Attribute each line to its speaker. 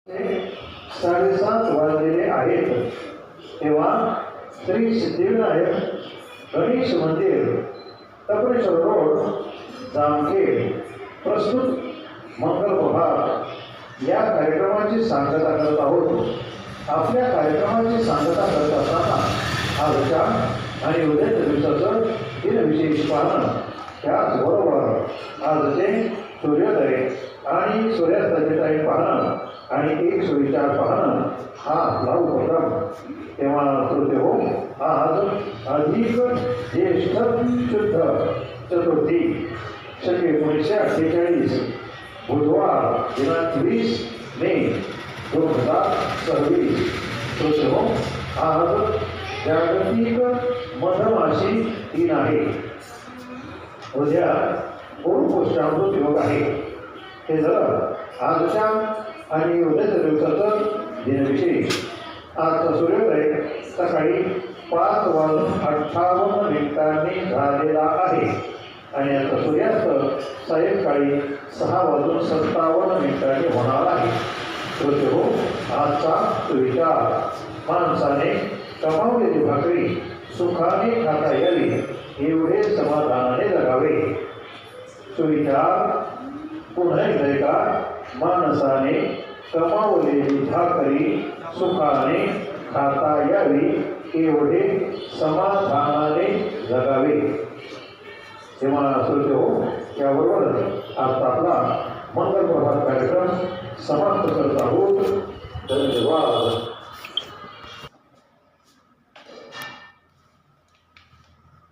Speaker 1: 7:30 वाजलेले आहेत तेव्हा श्री सिद्धिविनायक गणेश मंदिर, टपरेश्वर रोड, जामखेड प्रस्तुत मंगल प्रभात या कार्यक्रमाची सांगता करत आहोत. आपल्या कार्यक्रमाची सांगता करत असताना आजच्या आणि उद्याच्या दिवसाचं दिनविशेष पाहणं, त्याचबरोबर आजचे सूर्योदय आणि सूर्यास्ताचे टाईम पाहणं आणि एक सुविचार पाहणं हा आपला उपक्रम. तेव्हा श्रोते हो, आज अधिक ज्येष्ठ शुद्ध चतुर्थी 1948 बुधवार दिनांक 20 मे 2026. श्रोते हो, आज जागतिक मधमाशी दिन आहे. उद्या पुरुषामृत योग आहे. हे झालं आजच्या आणि उद्याच्या दिवसाचं दिनविशेष. आजचा सूर्योदय सकाळी 5:58 झालेला आहे आणि आता सूर्यास्त सायंकाळी 6:57 होणार आहे. श्रोते हो, आजचा सुविचार: माणसाने कमावलेली भाकरी सुखाने खाता यावी एवढे समाधानाने जगावे. सुविचार पुन्हा एकदा: माणसाने कमावलेली भाकरी सुखाने खाता यावी एवढे समाधानाने जगावे. तेव्हा श्रोते हो, याबरोबरच आज आपला मंगल प्रभात कार्यक्रम समाप्त करत आहोत. धन्यवाद.